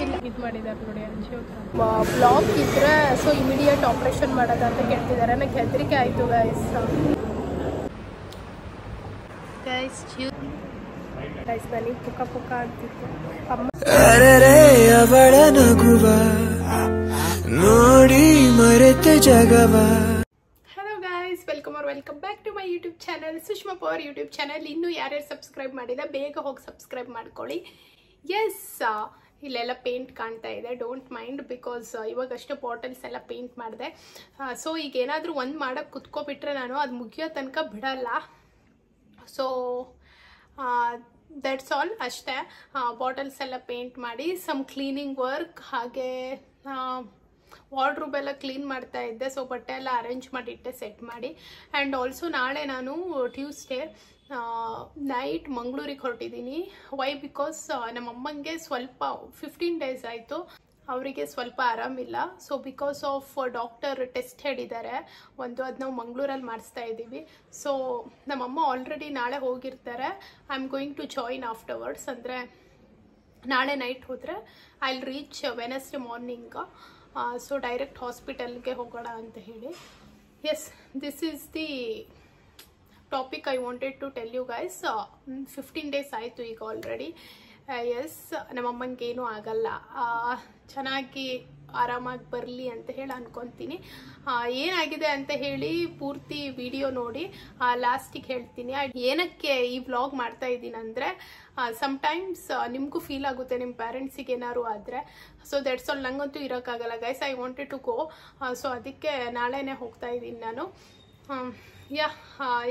ಇಲ್ಲ ಇದು ಮಾಡಿದ್ದಾರೆ ನೋಡಿ ಬ್ಲಾಕ್ ಇದ್ರೆ ಸೊ ಇಮಿಡಿಯೇಟ್ ಆಪರೇಷನ್ ಮಾಡೋದಂತ ಕೇಳ್ತಿದ್ದಾರೆ. ನನಗೆ ಹೆದರಿಕೆ ಆಯಿತು ಗೈಸ್. ಬನ್ನಿ ಪುಕ್ಕ ಪುಕ್ಕ ಆಗ್ತಿತ್ತು ಅಮ್ಮ ಅವಳ ನಗುವ ನೋಡಿ ಮರೆತ ಜಗವ. Hello guys, welcome back to my YouTube channel Sushma power YouTube channel. ಇನ್ನೂ ಯಾರ್ಯಾರು ಸಬ್ಸ್ಕ್ರೈಬ್ ಮಾಡಿಲ್ಲ ಬೇಗ ಹೋಗಿ ಸಬ್ಸ್ಕ್ರೈಬ್ ಮಾಡ್ಕೊಳ್ಳಿ. ಎಸ್, ಇಲ್ಲೆಲ್ಲ ಪೇಂಟ್ ಕಾಣ್ತಾ ಇದೆ, ಡೋಂಟ್ ಮೈಂಡ್, ಬಿಕಾಸ್ ಇವಾಗಷ್ಟೇ ಬಾಟಲ್ಸ್ ಎಲ್ಲ ಪೇಂಟ್ ಮಾಡಿದೆ. ಸೊ ಈಗ ಏನಾದರೂ ಒಂದು ಮಾಡೋಕ್ಕೆ ಕುತ್ಕೊಬಿಟ್ರೆ ನಾನು ಅದು ಮುಗಿಯೋ ತನಕ ಬಿಡಲ್ಲ. ಸೊ ದಟ್ಸ್ ಆಲ್, ಅಷ್ಟೇ. ಬಾಟಲ್ಸ್ ಎಲ್ಲ ಪೇಂಟ್ ಮಾಡಿ ಸಮ್ ಕ್ಲೀನಿಂಗ್ ವರ್ಕ್, ಹಾಗೆ ವಾರ್ಡ್ರೂಬ್ ಎಲ್ಲ ಕ್ಲೀನ್ ಮಾಡ್ತಾ ಇದ್ದೆ. ಸೊ ಬಟ್ಟೆ ಎಲ್ಲ ಅರೇಂಜ್ ಮಾಡಿಟ್ಟೆ ಸೆಟ್ ಮಾಡಿ. ಆ್ಯಂಡ್ ಆಲ್ಸೋ ನಾಳೆ ನಾನು ಟ್ಯೂಸ್ಡೇ ನೈಟ್ ಮಂಗಳೂರಿಗೆ ಹೊರಟಿದ್ದೀನಿ. ವೈ? ಬಿಕಾಸ್ ನಮ್ಮಮ್ಮಂಗೆ ಸ್ವಲ್ಪ 15 days ಆಯಿತು, ಅವರಿಗೆ ಸ್ವಲ್ಪ ಆರಾಮಿಲ್ಲ. So because of doctor test ಹೇಳಿದ್ದಾರೆ ಒಂದು, ಅದು ನಾವು ಮಂಗಳೂರಲ್ಲಿ ಮಾಡಿಸ್ತಾ ಇದ್ದೀವಿ. ಸೊ ನಮ್ಮಮ್ಮ ಆಲ್ರೆಡಿ ನಾಳೆ ಹೋಗಿರ್ತಾರೆ. I am going to join afterwards. ಅಂದರೆ ನಾಳೆ ನೈಟ್ ಹೋದರೆ I will reach Wednesday morning. So direct ಹಾಸ್ಪಿಟಲ್ಗೆ ಹೋಗೋಣ ಅಂತ ಹೇಳಿ. Yes, this is the topic I wanted to tell you guys. 15 days ಆಯಿತು ಈಗ ಆಲ್ರೆಡಿ. ಎಸ್, ನಮ್ಮಮ್ಮಂಗೆ ಏನೂ ಆಗಲ್ಲ, ಚೆನ್ನಾಗಿ ಆರಾಮಾಗಿ ಬರಲಿ ಅಂತ ಹೇಳಿ ಅನ್ಕೊತೀನಿ. ಏನಾಗಿದೆ ಅಂತ ಹೇಳಿ ಪೂರ್ತಿ ವಿಡಿಯೋ ನೋಡಿ ಲಾಸ್ಟಿಗೆ ಹೇಳ್ತೀನಿ. ಏನಕ್ಕೆ ಈ ವ್ಲಾಗ್ ಮಾಡ್ತಾ ಇದ್ದೀನಿ ಅಂದರೆ, ಸಮ್ಟೈಮ್ಸ್ ನಿಮಗೂ ಫೀಲ್ ಆಗುತ್ತೆ ನಿಮ್ಮ ಪೇರೆಂಟ್ಸಿಗೆ ಏನಾದ್ರು ಆದರೆ. So that's all. ನಂಗಂತೂ ಇರೋಕ್ಕಾಗಲ್ಲ guys, I wanted to go. So ಅದಕ್ಕೆ ನಾಳೆನೇ ಹೋಗ್ತಾ ಇದ್ದೀನಿ ನಾನು.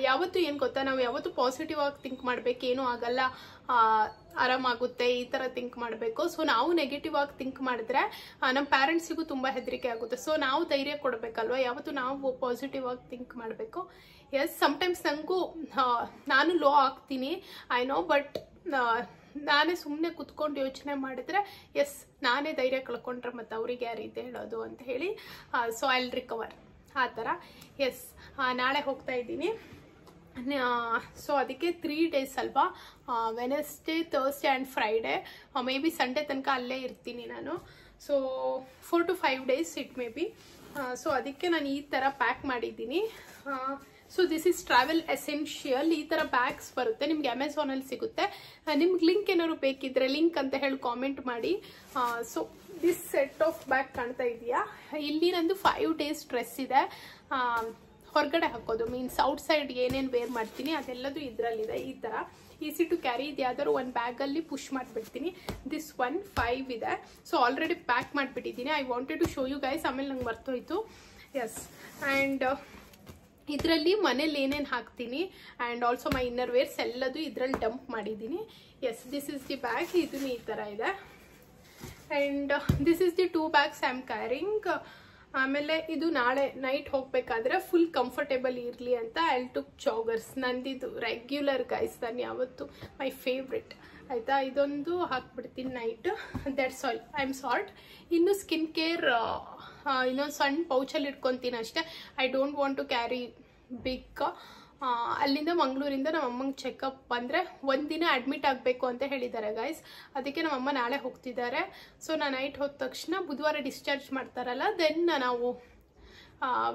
ಯಾವತ್ತೂ ಏನು ಗೊತ್ತಾ, ನಾವು ಯಾವತ್ತೂ ಪಾಸಿಟಿವ್ ಆಗಿ ಥಿಂಕ್ ಮಾಡಬೇಕು, ಏನೂ ಆಗಲ್ಲ, ಆರಾಮಾಗುತ್ತೆ, ಈ ಥರ ಥಿಂಕ್ ಮಾಡಬೇಕು. ಸೊ ನಾವು ನೆಗೆಟಿವ್ ಆಗಿ ಥಿಂಕ್ ಮಾಡಿದ್ರೆ ನಮ್ಮ ಪ್ಯಾರೆಂಟ್ಸಿಗೂ ತುಂಬ ಹೆದರಿಕೆ ಆಗುತ್ತೆ. ಸೊ ನಾವು ಧೈರ್ಯ ಕೊಡಬೇಕಲ್ವ, ಯಾವತ್ತೂ ನಾವು ಪಾಸಿಟಿವ್ ಆಗಿ ಥಿಂಕ್ ಮಾಡಬೇಕು. ಎಸ್, ಸಮ್ಟೈಮ್ಸ್ ನನಗೂ ನಾನು ಲೋ ಆಗ್ತೀನಿ, ಐ ನೋ, ಬಟ್ ನಾನೇ ಸುಮ್ಮನೆ ಕುತ್ಕೊಂಡು ಯೋಚನೆ ಮಾಡಿದ್ರೆ ಎಸ್ ನಾನೇ ಧೈರ್ಯ ಕಳ್ಕೊಂಡ್ರೆ ಮತ್ತು ಅವ್ರಿಗೆ ಯಾರು ಇದೆ ಹೇಳೋದು ಅಂತ ಹೇಳಿ. ಸೊ ಐ ವಿಲ್ ರಿಕವರ್ ಆ ಥರ. ಎಸ್, ನಾಳೆ ಹೋಗ್ತಾ ಇದ್ದೀನಿ. ಸೊ ಅದಕ್ಕೆ 3 days ಅಲ್ವಾ, Wednesday, Thursday and Friday, may be Sunday ತನಕ ಅಲ್ಲೇ ಇರ್ತೀನಿ ನಾನು. So 4 to 5 days it may be. So ಅದಕ್ಕೆ ನಾನು ಈ ಥರ ಪ್ಯಾಕ್ ಮಾಡಿದ್ದೀನಿ. So this is travel essential. ಈ ಥರ ಬ್ಯಾಗ್ಸ್ ಬರುತ್ತೆ, ನಿಮ್ಗೆ ಅಮೆಝಾನಲ್ಲಿ ಸಿಗುತ್ತೆ. ನಿಮ್ಗೆ ಲಿಂಕ್ ಏನಾದ್ರು ಬೇಕಿದ್ರೆ ಲಿಂಕ್ ಅಂತ ಹೇಳಿ ಕಾಮೆಂಟ್ ಮಾಡಿ. So this set of bag ಕಾಣ್ತಾ ಇದೆಯಾ, ಇಲ್ಲಿ ನಂದು 5 days ಡ್ರೆಸ್ ಇದೆ. ಹೊರಗಡೆ ಹಾಕೋದು ಮೀನ್ಸ್ ಔಟ್ಸೈಡ್ ಏನೇನು ವೇರ್ ಮಾಡ್ತೀನಿ ಅದೆಲ್ಲದು ಇದರಲ್ಲಿದೆ. ಈ ಥರ ಈಸಿ ಟು ಕ್ಯಾರಿ. ಇದು ಯಾವ್ದಾದ್ರು ಒಂದು ಬ್ಯಾಗಲ್ಲಿ ಪುಷ್ ಮಾಡಿಬಿಡ್ತೀನಿ. ದಿಸ್ 5 ಇದೆ. ಸೊ ಆಲ್ರೆಡಿ ಪ್ಯಾಕ್ ಮಾಡಿಬಿಟ್ಟಿದ್ದೀನಿ. I wanted to show you guys, ಆಮೇಲೆ ನಂಗೆ ಮರ್ತೋಯ್ತು. ಎಸ್, ಆ್ಯಂಡ್ ಇದರಲ್ಲಿ ಮನೇಲಿ ಏನೇನು ಹಾಕ್ತೀನಿ and also my inner wears ಎಲ್ಲದು ಇದರಲ್ಲಿ ಡಂಪ್ ಮಾಡಿದ್ದೀನಿ. Yes, this is the bag. ಇದೂ ಈ ಥರ ಇದೆ. And this is the 2 bags I am carrying. ಆಮೇಲೆ ಇದು ನಾಳೆ ನೈಟ್ ಹೋಗಬೇಕಾದ್ರೆ ಫುಲ್ ಕಂಫರ್ಟೇಬಲ್ ಇರಲಿ ಅಂತ ಐ ಟುಕ್ ಜಾಗರ್ಸ್. ನಂದಿದು ರೆಗ್ಯುಲರ್ ಗೈಸ್, ನಾನು ಯಾವತ್ತು ಮೈ ಫೇವ್ರೆಟ್, ಆಯಿತಾ. ಇದೊಂದು ಹಾಕ್ಬಿಡ್ತೀನಿ night. That's all. I am salt. ಇನ್ನು ಸ್ಕಿನ್ ಕೇರ್ ಇನ್ನೊಂದು ಸಣ್ಣ ಪೌಚಲ್ಲಿ ಇಟ್ಕೊತೀನಿ ಅಷ್ಟೇ. I don't want to carry big. ಅಲ್ಲಿಂದ ಮಂಗಳೂರಿಂದ ನಮ್ಮ ಅಮ್ಮಂಗೆ ಚೆಕಪ್ ಬಂದರೆ 1 ದಿನ ಅಡ್ಮಿಟ್ ಆಗಬೇಕು ಅಂತ ಹೇಳಿದ್ದಾರೆ ಗೈಸ್. ಅದಕ್ಕೆ ನಮ್ಮಮ್ಮ ನಾಳೆ ಹೋಗ್ತಿದ್ದಾರೆ. ಸೊ ನಾನು ನೈಟ್ ಹೋದ ತಕ್ಷಣ ಬುಧವಾರ ಡಿಸ್ಚಾರ್ಜ್ ಮಾಡ್ತಾರಲ್ಲ, ದೆನ್ ನಾವು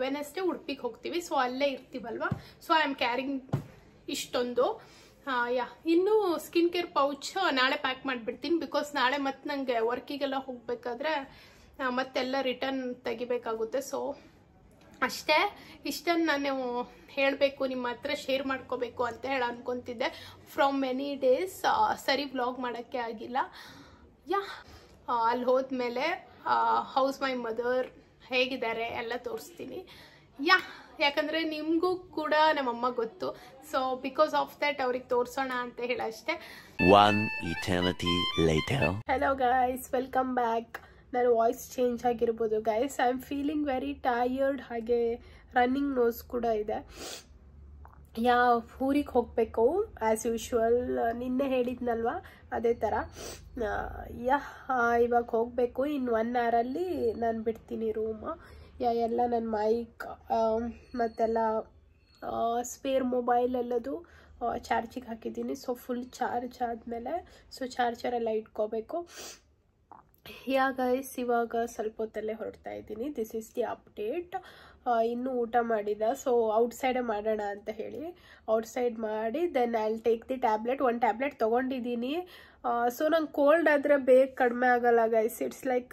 ವೆನಸ್ಡೇ ಉಡುಪಿಗೆ ಹೋಗ್ತೀವಿ. ಸೊ ಅಲ್ಲೇ ಇರ್ತೀವಲ್ವ. ಸೊ ಐ ಆಮ್ ಕ್ಯಾರಿಂಗ್ ಇಷ್ಟೊಂದು. ಇನ್ನು ಸ್ಕಿನ್ ಕೇರ್ ಪೌಚ್ ನಾಳೆ ಪ್ಯಾಕ್ ಮಾಡಿಬಿಡ್ತೀನಿ. ಬಿಕಾಸ್ ನಾಳೆ ಮತ್ತೆ ನನಗೆ ವರ್ಕಿಗೆಲ್ಲ ಹೋಗಬೇಕಾದ್ರೆ ಮತ್ತೆಲ್ಲ ರಿಟರ್ನ್ ತೆಗಿಬೇಕಾಗುತ್ತೆ. ಸೊ ಅಷ್ಟೇ, ಇಷ್ಟನ್ನು ನಾನು ಹೇಳಬೇಕು, ನಿಮ್ಮ ಹತ್ರ ಶೇರ್ ಮಾಡ್ಕೋಬೇಕು ಅಂತ ಹೇಳಿ ಅನ್ಕೊತಿದ್ದೆ ಫ್ರಮ್ ಮೆನಿ ಡೇಸ್. ಸರಿ ವ್ಲಾಗ್ ಮಾಡೋಕ್ಕೆ ಆಗಿಲ್ಲ. ಅಲ್ಲಿ ಹೋದ್ಮೇಲೆ ಹೌಸ್ ಮೈ ಮದರ್ ಹೇಗಿದ್ದಾರೆ ಎಲ್ಲ ತೋರಿಸ್ತೀನಿ. ಯಾಕಂದರೆ ನಿಮಗೂ ಕೂಡ ನಮ್ಮಮ್ಮ ಗೊತ್ತು. ಸೊ ಬಿಕಾಸ್ ಆಫ್ ದ್ಯಾಟ್ ಅವ್ರಿಗೆ ತೋರಿಸೋಣ ಅಂತ ಹೇಳಿ ಅಷ್ಟೇ. Hello guys, welcome back. ನನ್ನ ವಾಯ್ಸ್ ಚೇಂಜ್ ಆಗಿರ್ಬೋದು guys. I am feeling very tired, ಹಾಗೆ ರನ್ನಿಂಗ್ ನೋಸ್ ಕೂಡ ಇದೆ. ಊರಿಗೆ ಹೋಗಬೇಕು ಆ್ಯಸ್ ಯೂಶ್ವಲ್, ನಿನ್ನೆ ಹೇಳಿದ್ನಲ್ವ ಅದೇ ಥರ. ಇವಾಗ ಹೋಗಬೇಕು. ಇನ್ನು 1 hour ನಾನು ಬಿಡ್ತೀನಿ ರೂಮ್. ಎಲ್ಲ ನನ್ನ ಮೈಕ್ ಮತ್ತೆಲ್ಲ ಸ್ಪೇರ್ ಮೊಬೈಲ್ ಎಲ್ಲದು ಚಾರ್ಜಿಗೆ ಹಾಕಿದ್ದೀನಿ. ಸೊ ಫುಲ್ ಚಾರ್ಜ್ ಆದಮೇಲೆ ಸೊ ಚಾರ್ಜರೆಲ್ಲ ಇಟ್ಕೋಬೇಕು. ಗೈಸ್ ಇವಾಗ ಸ್ವಲ್ಪ ಹೊತ್ತಲ್ಲೇ ಹೊರಡ್ತಾ ಇದ್ದೀನಿ. This is the update. ಇನ್ನೂ ಊಟ ಮಾಡಿದ, ಸೊ ಔಟ್ಸೈಡೇ ಮಾಡೋಣ ಅಂತ ಹೇಳಿ ಔಟ್ಸೈಡ್ ಮಾಡಿ then I will take the tablet. 1 tablet ತೊಗೊಂಡಿದ್ದೀನಿ. ಸೊ ನಂಗೆ ಕೋಲ್ಡ್ ಆದರೆ ಬೇಗ ಕಡಿಮೆ ಆಗಲ್ಲ ಗೈಸ್. ಇಟ್ಸ್ ಲೈಕ್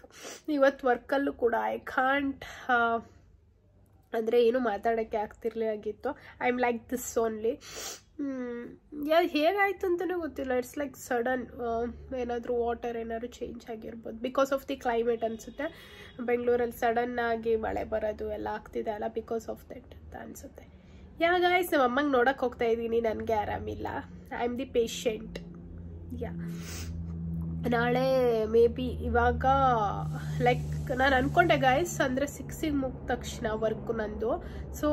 ಇವತ್ತು ವರ್ಕಲ್ಲೂ ಕೂಡ ಐ ಕಾಂಟ್ ಅಂದರೆ ಏನು ಮಾತಾಡೋಕ್ಕೆ ಆಗ್ತಿರ್ಲಾಗಿತ್ತು. I am like this only. ಹೇಗಾಯಿತು ಅಂತಲೇ ಗೊತ್ತಿಲ್ಲ. ಇಟ್ಸ್ ಲೈಕ್ ಸಡನ್ ಏನಾದರೂ ವಾಟರ್ ಏನಾದ್ರು ಚೇಂಜ್ ಆಗಿರ್ಬೋದು ಬಿಕಾಸ್ ಆಫ್ ದಿ ಕ್ಲೈಮೇಟ್ ಅನಿಸುತ್ತೆ. ಬೆಂಗಳೂರಲ್ಲಿ ಸಡನ್ನಾಗಿ ಮಳೆ ಬರೋದು ಎಲ್ಲ ಆಗ್ತಿದೆ ಅಲ್ಲ, ಬಿಕಾಸ್ ಆಫ್ ದಟ್ ಅಂತ ಅನಿಸುತ್ತೆ. ಗೈಸ್ ನಮ್ಮ ಅಮ್ಮಂಗೆ ನೋಡೋಕೆ ಹೋಗ್ತಾ ಇದ್ದೀನಿ. ನನಗೆ ಆರಾಮಿಲ್ಲ. I am the patient. ನಾಳೆ ಮೇ ಬಿ ಇವಾಗ ಲೈಕ್ ನಾನು ಅಂದ್ಕೊಂಡೆ ಗೈಸ್ ಅಂದರೆ 6ಗೆ ಮುಗಿದ ತಕ್ಷಣ ವರ್ಕು ನಂದು. ಸೊ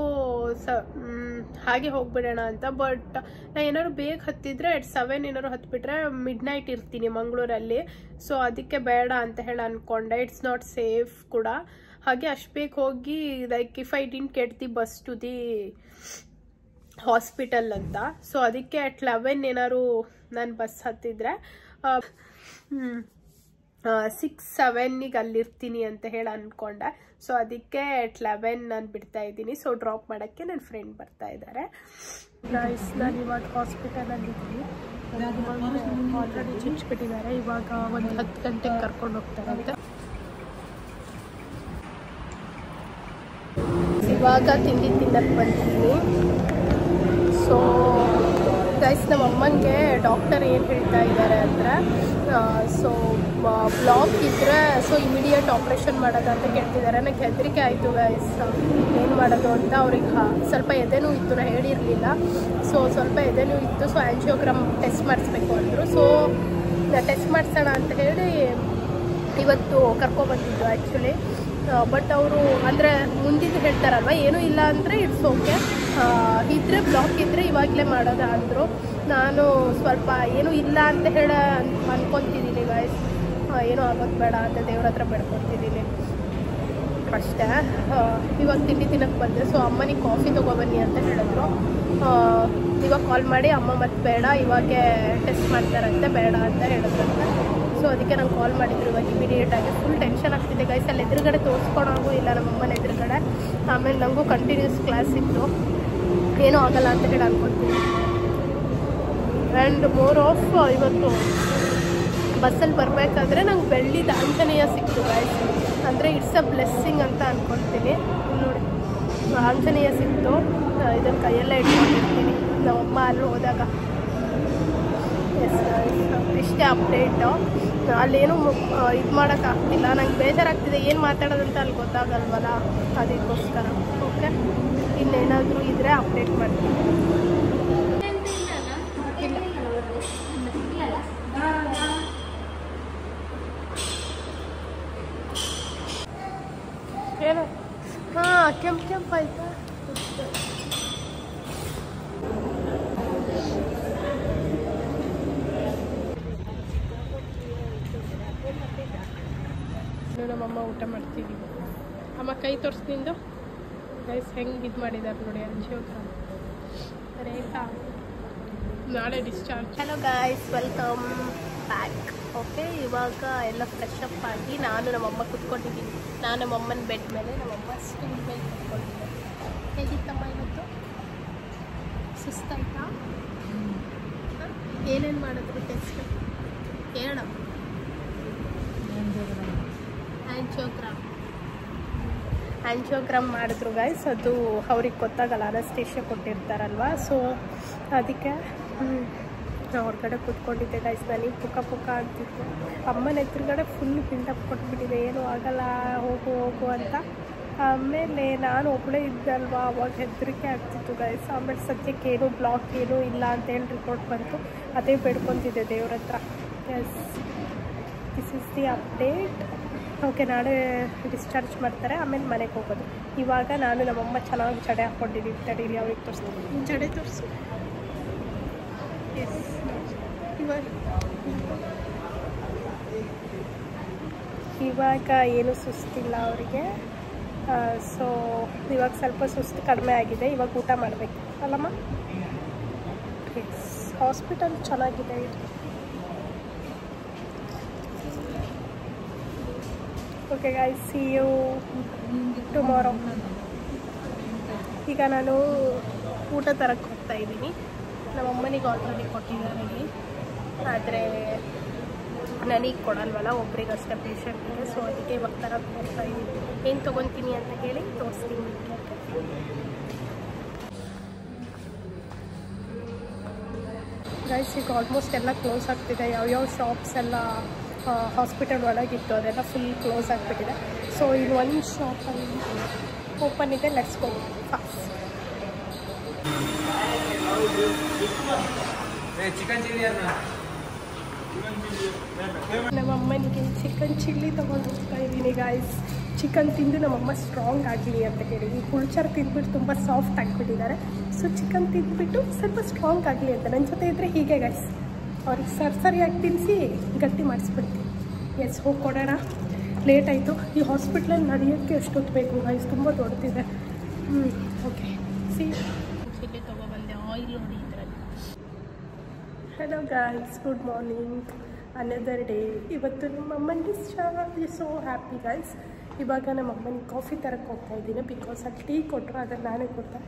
ಹಾಗೆ ಹೋಗ್ಬಿಡೋಣ ಅಂತ. ಬಟ್ ನಾನು ಏನಾದ್ರು ಬೇಗ ಹತ್ತಿದ್ರೆ ಅಟ್ 7 ಏನಾದ್ರು ಹತ್ಬಿಟ್ರೆ ಮಿಡ್ ನೈಟ್ ಇರ್ತೀನಿ ಮಂಗಳೂರಲ್ಲಿ. ಸೊ ಅದಕ್ಕೆ ಬೇಡ ಅಂತ ಹೇಳಿ ಅಂದ್ಕೊಂಡೆ. ಇಟ್ಸ್ ನಾಟ್ ಸೇಫ್ ಕೂಡ. ಹಾಗೆ ಅಷ್ಟು ಬೇಗ ಹೋಗಿ like if I didn't get the bus to the hospital ಅಂತ. ಸೊ ಅದಕ್ಕೆ ಅಟ್ 11 ಏನಾದ್ರು ನಾನು ಬಸ್ ಹತ್ತಿದ್ರೆ 6-7ಗೆ ಅಲ್ಲಿರ್ತೀನಿ ಅಂತ ಹೇಳಿ ಅಂದ್ಕೊಂಡೆ. ಸೊ ಅದಕ್ಕೆ ಅಟ್ 11 ನಾನು ಬಿಡ್ತಾ ಇದ್ದೀನಿ. ಸೊ ಡ್ರಾಪ್ ಮಾಡೋಕ್ಕೆ ನನ್ನ ಫ್ರೆಂಡ್ ಬರ್ತಾ ಇದ್ದಾರೆ. ನಾನು ಇವಾಗ ಹಾಸ್ಪಿಟಲಲ್ಲಿದ್ದೀನಿ. ಆಲ್ರೆಡಿ ಚುಚ್ಚಿಬಿಟ್ಟಿದ್ದಾರೆ. ಇವಾಗ ಒಂದು 10 ಗಂಟೆಗೆ ಕರ್ಕೊಂಡು ಹೋಗ್ತಾರಂತೆ. ಇವಾಗ ತಿಂಡಿ ತಿನ್ನಕ್ಕೆ ಬಂದಿದ್ದೀನಿ. ಸೊ ಗೈಸ್ ನಮ್ಮ ಅಮ್ಮಂಗೆ ಡಾಕ್ಟರ್ ಏನು ಹೇಳ್ತಾ ಇದ್ದಾರೆ ಅಂದರೆ ಸೊ ಬ್ಲಾಕ್ ಇದ್ದರೆ ಸೊ ಇಮಿಡಿಯೇಟ್ ಆಪ್ರೇಷನ್ ಮಾಡೋದು ಅಂತ ಹೇಳ್ತಿದ್ದಾರೆ. ನನಗೆ ಹೆದರಿಕೆ ಆಯಿತು ಗೈಸ್, ಏನು ಮಾಡೋದು ಅಂತ. ಅವ್ರಿಗೆ ಸ್ವಲ್ಪ ಎದೆನೂ ಇತ್ತು, ನಾನು ಹೇಳಿರಲಿಲ್ಲ. ಸೊ ಸ್ವಲ್ಪ ಎದೆನೂ ಇತ್ತು. ಸೊ ಆ್ಯಂಜಿಯೋಗ್ರಾಮ್ ಟೆಸ್ಟ್ ಮಾಡಿಸ್ಬೇಕು ಅಂದರು. ಸೊ ಟೆಸ್ಟ್ ಮಾಡಿಸೋಣ ಅಂತ ಹೇಳಿ ಇವತ್ತು ಕರ್ಕೊಬಂದಿದ್ದು ಆ್ಯಕ್ಚುಲಿ. ಬಟ್ ಅವರು ಅಂದರೆ ಮುಂದಿದ್ದು ಹೇಳ್ತಾರಲ್ವ, ಏನೂ ಇಲ್ಲ ಅಂದರೆ ಇಟ್ಸ್ ಓಕೆ, ಇದ್ದರೆ ಬ್ಲಾಕ್ ಇದ್ದರೆ ಇವಾಗಲೇ ಮಾಡೋದ ಅಂದರು. ನಾನು ಸ್ವಲ್ಪ ಏನೂ ಇಲ್ಲ ಅಂತ ಹೇಳಿ ಅನ್ಕೊತಿದ್ದೀನಿ ಗೈಸ್. ಏನೂ ಆಗೋದು ಬೇಡ ಅಂತ ದೇವ್ರ ಹತ್ರ ಬೇಡ್ಕೊತಿದ್ದೀನಿ ಅಷ್ಟೇ. ಇವಾಗ ತಿಂಡಿ ತಿನ್ನಕ್ಕೆ ಬಂದೆ. ಸೊ ಅಮ್ಮನಿಗೆ ಕಾಫಿ ತೊಗೊಬನ್ನಿ ಅಂತ ಹೇಳಿದ್ರು. ಇವಾಗ ಕಾಲ್ ಮಾಡಿ ಅಮ್ಮ ಮತ್ತೆ ಬೇಡ ಇವಾಗೆ ಟೆಸ್ಟ್ ಮಾಡ್ತಾರಂತೆ, ಬೇಡ ಅಂತ ಹೇಳಿದ್ರಂತೆ. ಸೊ ಅದಕ್ಕೆ ನಂಗೆ ಕಾಲ್ ಮಾಡಿದ್ರು ಇವಾಗ ಇಮಿಡಿಯೇಟಾಗಿ. ಫುಲ್ ಟೆನ್ಷನ್ ಆಗ್ತಿದೆ ಗೈಸ್. ಅಲ್ಲಿ ಎದುರುಗಡೆ ತೋರಿಸ್ಕೊಳೋಂಗೂ ಇಲ್ಲ ನಮ್ಮಮ್ಮನ ಎದುರುಗಡೆ. ಆಮೇಲೆ ನನಗೂ ಕಂಟಿನ್ಯೂಸ್ ಕ್ಲಾಸ್ ಇತ್ತು, ಏನೂ ಆಗಲ್ಲ ಅಂತ ಹೇಳಿ ಅನ್ಕೊತೀನಿ. ಆ್ಯಂಡ್ ಮೋರ್ ಆಫ್ ಇವತ್ತು ಬಸ್ಸಲ್ಲಿ ಬರಬೇಕಾದ್ರೆ ನಂಗೆ ಬೆಳ್ಳಿದ ಆಂಜನೇಯ ಸಿಕ್ತು ಗೈಸ್. ಅಂದರೆ ಇಟ್ಸ್ ಅ ಬ್ಲೆಸ್ಸಿಂಗ್ ಅಂತ ಅಂದ್ಕೊಳ್ತೀನಿ. ನೋಡಿ ಆಂಜನೇಯ ಸಿಕ್ತು. ಇದನ್ನು ಕೈಯಲ್ಲೇ ಇಟ್ಕೊಂಡಿರ್ತೀನಿ ನಮ್ಮಮ್ಮ ಅಲ್ಲಿ ಹೋದಾಗ. ಇಷ್ಟೇ ಅಪ್ಡೇಟು. ಅಲ್ಲೇನೂ ಇದು ಮಾಡೋಕ್ಕಾಗ್ತಿಲ್ಲ. ನಂಗೆ ಬೇಜಾರಾಗ್ತಿದೆ, ಏನು ಮಾತಾಡೋದಂತ ಅಲ್ಲಿ ಗೊತ್ತಾಗಲ್ವಲ್ಲ, ಅದಕ್ಕೋಸ್ಕರ. ಓಕೆ, ಇನ್ನೇನಾದರೂ ಇದ್ದರೆ ಅಪ್ಡೇಟ್ ಮಾಡ್ತೀನಿ. ಏನು ಹಾಂ ಕೆಂಪು ಆಯ್ತಾ? ನಮ್ಮಮ್ಮ ಊಟ ಮಾಡ್ತೀವಿ. ಅಮ್ಮ ಕೈ ತೋರಿಸ್ತಿಂದು ಗೈಸ್ ಹೆಂಗೆ ಇದು ಮಾಡಿದ್ದಾರೆ ನೋಡಿ. ಆಂಜಿಯೋಗ್ರಾಮ್ ರೇಖಾ ನಾಳೆ discharge. Hello guys, welcome back. Okay, ಇವಾಗ ಎಲ್ಲ ಫ್ರೆಶ್ ಅಪ್ ಆಗಿ ನಾನು ನಮ್ಮಮ್ಮ ಕುತ್ಕೊಂಡಿದ್ದೀನಿ. ನಾನು ನಮ್ಮಮ್ಮನ ಬೆಡ್ ಮೇಲೆ, ನಮ್ಮಮ್ಮ ಸ್ಟೂಲ್ ಮೇಲೆ ಕುತ್ಕೊಂಡಿದ್ದೀನಿ. ಹೇಗಿತ್ತಮ್ಮ ಇವತ್ತು? ಸುಸ್ತಾಯ್ತಾ? ಏನೇನು ಮಾಡಿದ್ರು ಟೆಸ್ಟ್? ಹೇಳೋಣ. ಆ್ಯಂಜಿಯೋಗ್ರಾಮ್ ಮಾಡಿದ್ರು ಗೈಸ್. ಅದು ಅವ್ರಿಗೆ ಗೊತ್ತಾಗಲ್ಲ, ಅನಸ್ತೇಷಿಯಾ ಕೊಟ್ಟಿರ್ತಾರಲ್ವ. ಸೊ ಅದಕ್ಕೆ ಹೊರಗಡೆ ಕೂತ್ಕೊಂಡಿದ್ದೆ ಗೈಸ್. ನನಗೆ ಪುಕ್ಕ ಆಗ್ತಿತ್ತು. ಅಮ್ಮನ ಎದುರುಗಡೆ ಫುಲ್ ಬಿಲ್ಡಪ್ ಕೊಟ್ಬಿಟ್ಟಿದೆ, ಏನೂ ಆಗಲ್ಲ ಹೋಗು ಅಂತ. ಆಮೇಲೆ ನಾನು ಒಬ್ಬಳೇ ಇದ್ದಲ್ವ, ಅವಾಗ ಹೆದರಿಕೆ ಆಗ್ತಿತ್ತು ಗೈಸ್. ಆಮೇಲೆ ಸದ್ಯಕ್ಕೆ ಏನೂ ಬ್ಲಾಕ್ ಏನೂ ಇಲ್ಲ ಅಂತೇಳಿ ರಿಪೋರ್ಟ್ ಬಂತು. ಅದೇ ಬೇಡ್ಕೊತಿದ್ದೆ ದೇವ್ರ ಹತ್ರ. Yes, this is the update. Okay, ನಾಳೆ ಡಿಸ್ಚಾರ್ಜ್ ಮಾಡ್ತಾರೆ, ಆಮೇಲೆ ಮನೆಗೆ ಹೋಗೋದು. ಇವಾಗ ನಾನು ನಮ್ಮಮ್ಮ ಚೆನ್ನಾಗಿ ಜಡೆ ಹಾಕ್ಕೊಂಡಿದ್ದೀನಿ. ತಡೀರಿ ಅವ್ರಿಗೆ ತೋರಿಸ್ತೀನಿ. ಜಡೆ ತೋರಿಸು. ಎಸ್, ಇವಾಗ ಏನು ಸುಸ್ತಿಲ್ಲ ಅವರಿಗೆ. ಸೊ ಇವಾಗ ಸ್ವಲ್ಪ ಸುಸ್ತು ಕಡಿಮೆ ಆಗಿದೆ. ಇವಾಗ ಊಟ ಮಾಡಬೇಕು ಅಲ್ಲಮ್ಮ? ಎಸ್, ಹಾಸ್ಪಿಟಲ್ ಚೆನ್ನಾಗಿದೆ ಇದು. Okay guys, see you tomorrow. ಈಗ ನಾನು ಊಟ ತರಕ್ಕೆ ಹೋಗ್ತಾ ಇದ್ದೀನಿ. ನಮ್ಮ ಅಮ್ಮನಿಗೆ ಆಲ್ರೆಡಿ ಕೊಟ್ಟಿದ್ದಾರೆ ಇಲ್ಲಿ, ಆದರೆ ನನಗೆ ಕೊಡಲ್ವಲ್ಲ, ಒಬ್ರಿಗಷ್ಟೇ ಪೇಷಂಟಿಗೆ. ಸೊ ಅದಕ್ಕೆ ಇವಾಗ ತರಕ್ಕೆ ಹೋಗ್ತಾ ಇದ್ದೀನಿ. ಏನು ತೊಗೊತೀನಿ ಅಂತ ಹೇಳಿ ತೋರಿಸ್ತೀನಿ. ಗೈಸ್, ಈಗ ಆಲ್ಮೋಸ್ಟ್ ಎಲ್ಲ ಕ್ಲೋಸ್ ಆಗ್ತಿದೆ. ಯಾವ್ಯಾವ ಶಾಪ್ಸ್ ಎಲ್ಲ ಹಾಸ್ಪಿಟಲ್ ಒಳಗಿತ್ತು ಅದೆಲ್ಲ ಫುಲ್ ಕ್ಲೋಸ್ ಆಗಿಬಿಟ್ಟಿದೆ. ಸೊ ಇಲ್ಲಿ ಒಂದು ಶಾಪಲ್ಲಿ ಓಪನ್ ಇದೆ. Let's go fast. ನಮ್ಮಮ್ಮನಿಗೆ ಚಿಕನ್ ಚಿಲ್ಲಿ ತೊಗೊಂಡು ಹೋಗ್ತಾ ಇದ್ದೀನಿ ಗಾಯ್ಸ್. ಚಿಕನ್ ತಿಂದು ನಮ್ಮಮ್ಮ ಸ್ಟ್ರಾಂಗ್ ಆಗಲಿ ಅಂತ ಹೇಳಿ. ಈ ಕುಳ್ಚಾರು ತಿಂದ್ಬಿಟ್ಟು ತುಂಬ ಸಾಫ್ಟ್ ಆಗಿಬಿಟ್ಟಿದ್ದಾರೆ. ಸೊ ಚಿಕನ್ ತಿಂದ್ಬಿಟ್ಟು ಸ್ವಲ್ಪ ಸ್ಟ್ರಾಂಗ್ ಆಗಲಿ ಅಂತ. ನನ್ನ ಜೊತೆ ಇದ್ದರೆ ಹೀಗೆ ಗಾಯ್ಸ್, ಅವ್ರಿಗೆ ಸರಿಯಾಗಿ ತಿನ್ನಿಸಿ ಗಟ್ಟಿ ಮಾಡಿಸ್ಬಿಡ್ತೀನಿ. ಎಸ್, ಹೋಗಿ ಕೊಡೋಣ. ಲೇಟ್ ಆಯಿತು. ಈ ಹಾಸ್ಪಿಟ್ಲಲ್ಲಿ ನಡೆಯೋಕ್ಕೆ ಎಷ್ಟೊತ್ತು ಬೇಕು ಗಾಯ್ಸ್, ತುಂಬ ದೊಡ್ಡದಿದೆ. ಓಕೆ, ಸಿ ಚಿಲ್ಲಿ ತೊಗೊಬಂದೆ. ಆಯಿಲ್ ನೋಡಿ ಇದರಲ್ಲಿ. Hello guys, good morning, another day. ಇವತ್ತು ನಮ್ಮ ಅಮ್ಮನ ಡಿಸ್ಚಾರ್ಜ್. So happy guys. ಇವಾಗ ನಮ್ಮ ಅಮ್ಮನಿಗೆ ಕಾಫಿ ತರಕ್ಕೆ ಹೋಗ್ತಾ ಇದ್ದೀನಿ. ಬಿಕಾಸ್ ಅಲ್ಲಿ ಟೀ ಕೊಟ್ಟರು, ಅದನ್ನು ನಾನೇ ಕೊಟ್ಟೆ.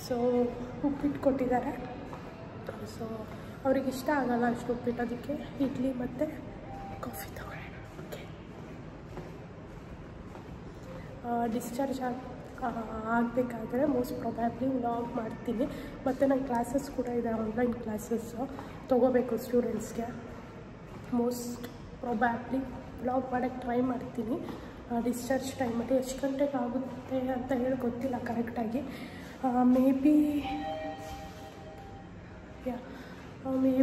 ಸೊ ಉಪ್ಪಿಟ್ಟು ಕೊಟ್ಟಿದ್ದಾರೆ. ಸೊ ಅವ್ರಿಗೆ ಇಷ್ಟ ಆಗಲ್ಲ ಅಷ್ಟು ಉಪ್ಪಿಟ್ಟು, ಅದಕ್ಕೆ ಇಡ್ಲಿ ಮತ್ತು ಕಾಫಿ ತಗೊಳ್ಳೋಣ. ಓಕೆ, ಡಿಸ್ಚಾರ್ಜ್ ಆಗಬೇಕಾದ್ರೆ ಮೋಸ್ಟ್ ಪ್ರೊಬ್ಯಾಬ್ಲಿ ವ್ಲಾಗ್ ಮಾಡ್ತೀನಿ. ಮತ್ತು ನನ್ನ ಕ್ಲಾಸಸ್ ಕೂಡ ಇದೆ, ಆನ್ಲೈನ್ ಕ್ಲಾಸಸ್ಸು ತೊಗೋಬೇಕು ಸ್ಟೂಡೆಂಟ್ಸ್ಗೆ. ಮೋಸ್ಟ್ ಪ್ರೊಬ್ಯಾಬ್ಲಿ ವ್ಲಾಗ್ ಮಾಡೋಕ್ಕೆ ಟ್ರೈ ಮಾಡ್ತೀನಿ. ಡಿಸ್ಚಾರ್ಜ್ ಟೈಮಲ್ಲಿ ಎಷ್ಟು ಗಂಟೆಗೆ ಆಗುತ್ತೆ ಅಂತ ಹೇಳಿ ಗೊತ್ತಿಲ್ಲ ಕರೆಕ್ಟಾಗಿ. ಮೇ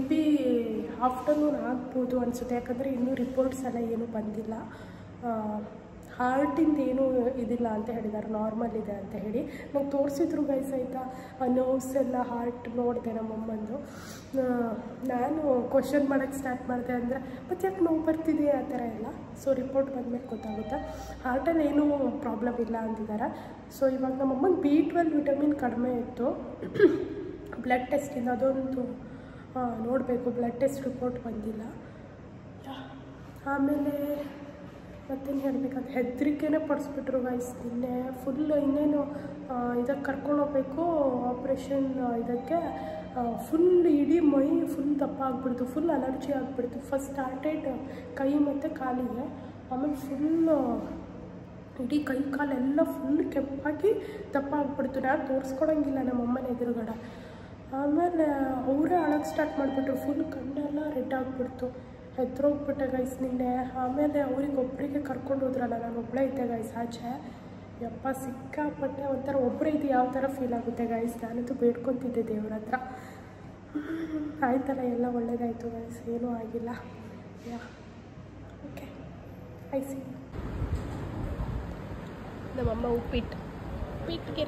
ಬಿ ಆಫ್ಟರ್ನೂನ್ ಆಗ್ಬೋದು ಅನಿಸುತ್ತೆ. ಯಾಕಂದರೆ ಇನ್ನೂ ರಿಪೋರ್ಟ್ಸ್ ಎಲ್ಲ ಏನೂ ಬಂದಿಲ್ಲ. ಹಾರ್ಟಿಂದ ಏನೂ ಇದಿಲ್ಲ ಅಂತ ಹೇಳಿದ್ದಾರೆ, ನಾರ್ಮಲ್ ಇದೆ ಅಂತ ಹೇಳಿ. ನಂಗೆ ತೋರಿಸಿದ್ರು ಗೈಸ್, ಆಯಿತಾ. ನೋವ್ಸ್ ಎಲ್ಲ ಹಾರ್ಟ್ ನೋಡಿದೆ ನಮ್ಮಮ್ಮಂದು. ನಾನು ಕ್ವಶನ್ ಮಾಡೋಕ್ಕೆ ಸ್ಟಾರ್ಟ್ ಮಾಡಿದೆ, ಅಂದರೆ ಮತ್ತು ಯಾಕೆ ನೋವು ಬರ್ತಿದೆ ಆ ಥರ ಎಲ್ಲ. ಸೊ ರಿಪೋರ್ಟ್ ಬಂದಮೇಲೆ ಗೊತ್ತಾಗುತ್ತೆ. ಹಾರ್ಟಲ್ಲಿ ಏನೂ ಪ್ರಾಬ್ಲಮ್ ಇಲ್ಲ ಅಂತಿದ್ದಾರೆ. ಸೊ ಇವಾಗ ನಮ್ಮಮ್ಮಂಗೆ B12 ವಿಟಮಿನ್ ಕಡಿಮೆ ಇತ್ತು. ಬ್ಲಡ್ ಟೆಸ್ಟಿಂದ ಅದೊಂದು ನೋಡಬೇಕು. ಬ್ಲಡ್ ಟೆಸ್ಟ್ ರಿಪೋರ್ಟ್ ಬಂದಿಲ್ಲ. ಆಮೇಲೆ ಮತ್ತೇನು ಹೇಳಬೇಕಂತ ಹೆದರಿಕೆನೇ ಪಡಿಸ್ಬಿಟ್ರು ಗೈಸ್ ನಿನ್ನೆ ಫುಲ್. ಇನ್ನೇನು ಇದಕ್ಕೆ ಕರ್ಕೊಂಡೋಗ್ಬೇಕು ಆಪ್ರೇಷನ್ ಇದಕ್ಕೆ. ಫುಲ್ ಇಡೀ ಮೈ ಫುಲ್ ದಪ್ಪ ಆಗಿಬಿಡ್ತು, ಫುಲ್ ಅಲರ್ಜಿ ಆಗಿಬಿಡ್ತು. ಫಸ್ಟ್ ಸ್ಟಾರ್ಟೆಡ್ ಕೈ ಮತ್ತು ಕಾಲಿಗೆ, ಆಮೇಲೆ ಫುಲ್ ಇಡೀ ಕೈ ಕಾಲೆಲ್ಲ ಫುಲ್ ಕೆಂಪಾಗಿ ದಪ್ಪ ಆಗಿಬಿಡ್ತು. ನಾನು ತೋರಿಸ್ಕೊಳಂಗಿಲ್ಲ ನಮ್ಮಮ್ಮನ ಎದುರುಗಡೆ. ಆಮೇಲೆ ಅವರೇ ಅಳಕ್ಕೆ ಸ್ಟಾರ್ಟ್ ಮಾಡಿಬಿಟ್ರು. ಫುಲ್ ಕಣ್ಣೆಲ್ಲ ರೆಡ್ ಆಗಿಬಿಡ್ತು. ಹೆದ್ರೋಗ್ಬಿಟ್ಟೆ ಗೈಸ್ ನಿನ್ನೆ. ಆಮೇಲೆ ಅವ್ರಿಗೆ ಒಬ್ಬರಿಗೆ ಕರ್ಕೊಂಡು ಹೋದ್ರಲ್ಲ, ನಾನು ಒಬ್ಬಳೇ ಇದ್ದೆ ಗೈಸ್ ಆಚೆ. ಯಪ್ಪ ಸಿಕ್ಕಾಪಟ್ಟೆ ಒಂಥರ ಒಬ್ಬರೇ ಇದು ಯಾವ ಥರ ಫೀಲ್ ಆಗುತ್ತೆ ಗೈಸ್. ನಾನಂತೂ ಬೇಡ್ಕೊತಿದ್ದೆ ದೇವ್ರ ಹತ್ರ. ಆಯ್ತಲ್ಲ, ಎಲ್ಲ ಒಳ್ಳೇದಾಯಿತು ಗೈಸ್, ಏನೂ ಆಗಿಲ್ಲ. ಯಾ ಓಕೆ, ಐಸಿ. ನಮ್ಮಮ್ಮ ಉಪ್ಪಿಟ್ಟಿಗೆ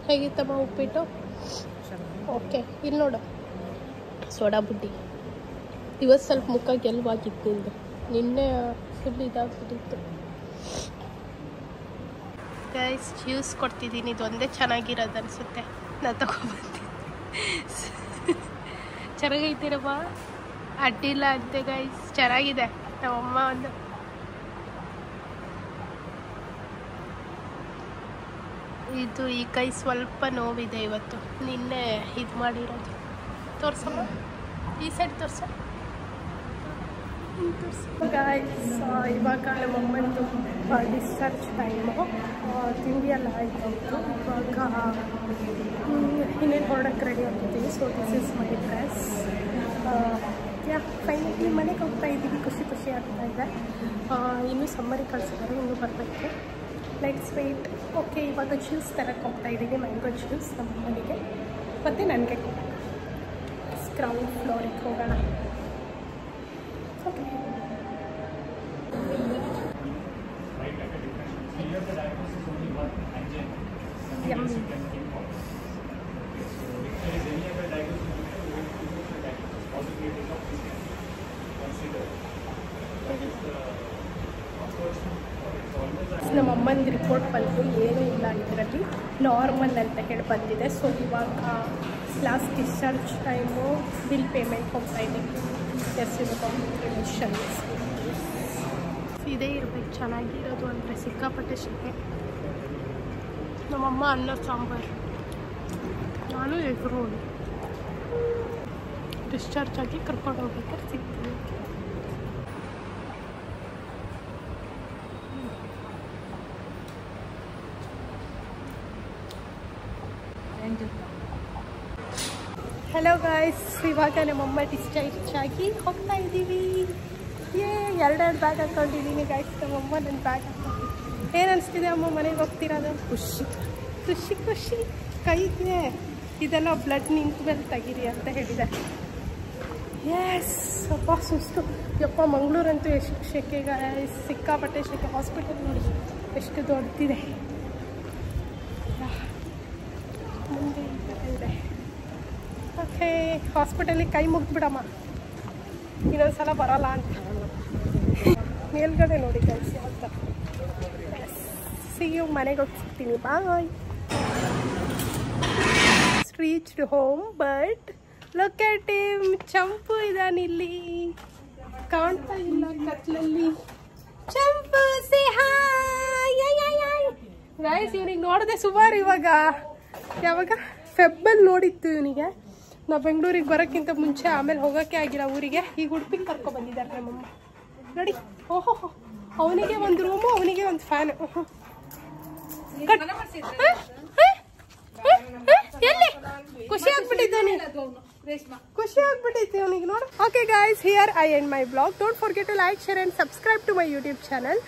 ಹೇಗಿತ್ತಮ್ಮ ಉಪ್ಪಿಟ್ಟು? ಓಕೆ, ಇಲ್ಲಿ ನೋಡು ಸೋಡಾ ಬುಡ್ಡಿ. ಇವತ್ತು ಸ್ವಲ್ಪ ಮುಖ ಗೆಲುವಾಗಿತ್ತು ನಿಂದು, ನಿನ್ನೆ ಫುಲ್ ಇದಾಗ್ಬಿಟ್ಟಿತ್ತು. ಗೈಸ್, ಜ್ಯೂಸ್ ಕೊಡ್ತಿದ್ದೀನಿ. ಇದೊಂದೇ ಚೆನ್ನಾಗಿರೋದು ಅನಿಸುತ್ತೆ, ನಾನು ತಗೊಬಂದಿದ್ದೆ. ಚೆನ್ನಾಗೈತಿರಮ್ಮ, ಅಡ್ಡಿಲ್ಲ ಅಂತೆ ಗೈಸ್, ಚೆನ್ನಾಗಿದೆ. ನಮ್ಮಮ್ಮ ಒಂದು ಇದು ಈ ಕೈ ಸ್ವಲ್ಪ ನೋವಿದೆ ಇವತ್ತು, ನಿನ್ನೆ ಇದು ಮಾಡಿರೋದು. ತೋರ್ಸಮ್ಮ, ಈ ಸೈಡ್ ತೋರ್ಸ. ಗೈಸ್, ಇವಾಗ ನಮ್ಮಮ್ಮಂದು ಡಿಸ್ಚಾರ್ಜ್ ಟೈಮು. ತಿಂಡಿ ಎಲ್ಲ ಆಯಿತು. ಇವಾಗ ಇನ್ನೇನು ಹೊರಡಕ್ಕೆ ರೆಡಿ ಆಗ್ತಿದ್ದೀವಿ. So this is my dress. Finally ಮನೆಗೆ ಹೋಗ್ತಾ ಇದ್ದೀವಿ. ಖುಷಿ ಆಗ್ತಾ ಇದೆ. ಇನ್ನೂ ಸಮ್ಮರಿಗೆ ಕಳಿಸಿದ್ದಾರೆ, ಇನ್ನೂ ಬರಬೇಕು. Let's wait. ಓಕೆ, ಇವಾಗ ಜ್ಯೂಸ್ ತರಕ್ಕೆ ಹೋಗ್ತಾ ಇದ್ದೀವಿ. ಮ್ಯಾಂಗೋ ಜ್ಯೂಸ್ ನಮ್ಮ ಮನೆಗೆ ಮತ್ತು ನನಗೆ ಗ್ರೌಂಡ್ ಫ್ಲೋರಿಗೆ ಹೋಗೋಣ. ಓಕೆ, ನಮ್ಮ ಅಮ್ಮನ ರಿಪೋರ್ಟ್ ಬಂತು, ಏನೂ ಇಲ್ಲ ಇದರಲ್ಲಿ, ನಾರ್ಮಲ್ ಅಂತ ಹೇಳಿ ಬಂದಿದೆ. ಸೊ ಇವಾಗ last discharge time bill payment ಹೋಗ್ತಾ ಇದ್ದೀವಿ. ಲೆಟರ್ಸ್ ಇನ್ ಕಾಂಗ್ರ್ಯಾಚುಲೇಷನ್ಸ್. ಇದೇ ಇರಬೇಕು ಚೆನ್ನಾಗಿರೋದು ಅಂದರೆ ಸಿಕ್ಕಾಪಟ್ಟೆ ಶೆಕೆ. ನಮ್ಮಮ್ಮ ಅನ್ನ ಸಾಂಬಾರು, ನಾನು ಎಗ್ ರೋಲ್. ಡಿಸ್ಚಾರ್ಜ್ ಆಗಿ ಕರ್ಕೊಂಡು ಹೋಗ್ಬೇಕಾದ್ರೆ ಸಿಗ್ತೀನಿ. ಹಲೋ ಗಾಯ್ಸ್, ಇವಾಗ ನಮ್ಮಮ್ಮ ಡಿಸ್ಚಾರ್ಜ್ ಆಗಿ ಹೋಗ್ತಾ ಇದ್ದೀವಿ. ಎರಡೆರಡು ಬ್ಯಾಗ್ ಹಾಕ್ಕೊಂಡಿದ್ದೀನಿ ಗಾಯ್ಸ್. ನಮ್ಮಮ್ಮ ನನ್ನ ಬ್ಯಾಗ್ ಹಾಕ್ಕೊಂಡು ಏನು ಅನಿಸ್ತಿದೆ ಅಮ್ಮ ಮನೆಗೆ ಹೋಗ್ತಿರೋದು? ಖುಷಿ ಖುಷಿ ಖುಷಿ. ಕೈಗೆ ಇದೆಲ್ಲ ಬ್ಲಡ್ ನಿಂತ ಮೇಲೆ ತೆಗೀರಿ ಅಂತ ಹೇಳಿದೆ. ಎಸ್, ಸ್ವಲ್ಪ ಸುಸ್ತು. ಯಪ್ಪ ಮಂಗಳೂರಂತೂ ಎಷ್ಟು ಶೆಕೆ ಗಾಯ್ಸ್, ಸಿಕ್ಕಾಪಟ್ಟೆ ಶೆಕೆ. ಹಾಸ್ಪಿಟಲ್ ನೋಡಿ ಎಷ್ಟು ದೊಡ್ಡದಿದೆ. ಮುಂದೆ ಈ ಥರ ಇದೆ. ಓಕೆ, ಹಾಸ್ಪಿಟಲಿಗೆ ಕೈ ಮುಗ್ದ್ಬಿಡಮ್ಮ, ಇನ್ನೊಂದ್ಸಲ ಬರೋಲ್ಲ ಅಂತ. ಮೇಲ್ಗಡೆ ನೋಡಿ ಗೈಸ್ ಯಾವ ಥರ. ಸಿ ಯು, ಮನೆಗೆ ಹೋಗ್ತೀನಿ, bye. Reached home but look at him. Champu ಇದಾನಿಲ್ಲಿ, ಕಾಣ್ತಾ ಇಲ್ಲ ಕತ್ಲಲ್ಲಿ. ಚಂಪು ಸೇ ಹಾಯ್. ಗೈಸ್ ಇವನಿಗೆ ನೋಡಿದೆ ಸುಮಾರು ಇವಾಗ, ಯಾವಾಗ ಫೆಬ್ಬಲ್ಲಿ ನೋಡಿತ್ತು ಇವನಿಗೆ. ನಾವು ಬೆಂಗಳೂರಿಗೆ ಬರೋಕ್ಕಿಂತ ಮುಂಚೆ, ಆಮೇಲೆ ಹೋಗೋಕ್ಕೆ ಆಗಿಲ್ಲ ಊರಿಗೆ. ಈಗ ಉಡುಪಿಗೆ ಕರ್ಕೊಬಂದಿದ್ದಾರೆ ನಮ್ಮಮ್ಮ ನೋಡಿ. ಓಹೋ, ಅವನಿಗೆ ಒಂದು ರೂಮು, ಅವನಿಗೆ ಒಂದು ಫ್ಯಾನು. ಎಲ್ಲಿ ಖುಷಿ ಆಗ್ಬಿಟ್ಟಿದ್ದಾನೆ, ಖುಷಿ ಆಗ್ಬಿಟ್ಟೈತೆ ಅವನಿಗೆ ನೋಡು. Okay guys, here I end my blog. Don't forget to like, share and subscribe to my YouTube channel.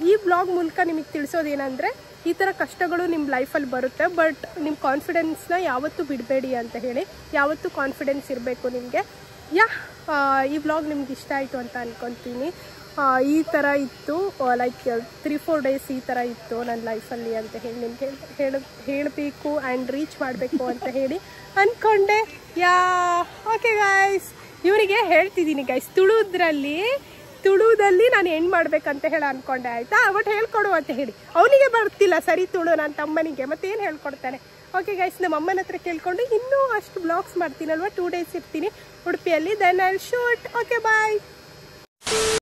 ಈ ಬ್ಲಾಗ್ ಮೂಲಕ ನಿಮಗೆ ತಿಳಿಸೋದೇನೆಂದರೆ, ಈ ಥರ ಕಷ್ಟಗಳು ನಿಮ್ಮ ಲೈಫಲ್ಲಿ ಬರುತ್ತೆ, ಬಟ್ ನಿಮ್ಮ ಕಾನ್ಫಿಡೆನ್ಸ್ನ ಯಾವತ್ತೂ ಬಿಡಬೇಡಿ ಅಂತ ಹೇಳಿ. ಯಾವತ್ತೂ ಕಾನ್ಫಿಡೆನ್ಸ್ ಇರಬೇಕು ನಿಮಗೆ. ಈ ಬ್ಲಾಗ್ ನಿಮ್ಗೆ ಇಷ್ಟ ಆಯಿತು ಅಂತ ಅಂದ್ಕೊತೀನಿ. ಈ ಥರ ಇತ್ತು, ಲೈಕ್ 3-4 ಡೇಸ್ ಈ ಥರ ಇತ್ತು ನನ್ನ ಲೈಫಲ್ಲಿ ಅಂತ ಹೇಳಿ ನಿಮ್ಗೆ ಹೇಳಬೇಕು ಆ್ಯಂಡ್ ರೀಚ್ ಮಾಡಬೇಕು ಅಂತ ಹೇಳಿ ಅಂದ್ಕೊಂಡೆ. ಓಕೆ ಗಾಯ್ಸ್, ಇವರಿಗೆ ಹೇಳ್ತಿದ್ದೀನಿ ಗೈಸ್, ತುಳುದಲ್ಲಿ ನಾನು ಹೆಣ್ಣು ಮಾಡ್ಬೇಕಂತ ಹೇಳಿ ಅಂದ್ಕೊಂಡೆ, ಆಯಿತಾ? ಬಟ್ ಹೇಳ್ಕೊಡು ಅಂತ ಹೇಳಿ. ಅವನಿಗೆ ಬರ್ತಿಲ್ಲ ಸರಿ ತುಳು, ನನ್ನ ತಮ್ಮನಿಗೆ ಮತ್ತೇನು ಹೇಳ್ಕೊಡ್ತಾನೆ. ಓಕೆ ಗೈಸ್, ನಮ್ಮ ಅಮ್ಮನ ಹತ್ರ ಕೇಳ್ಕೊಂಡು ಇನ್ನೂ ಅಷ್ಟು ಬ್ಲಾಗ್ಸ್ ಮಾಡ್ತೀನಲ್ವ. 2 ಡೇಸ್ ಇರ್ತೀನಿ ಉಡುಪಿಯಲ್ಲಿ, then I will shoot. Okay bye.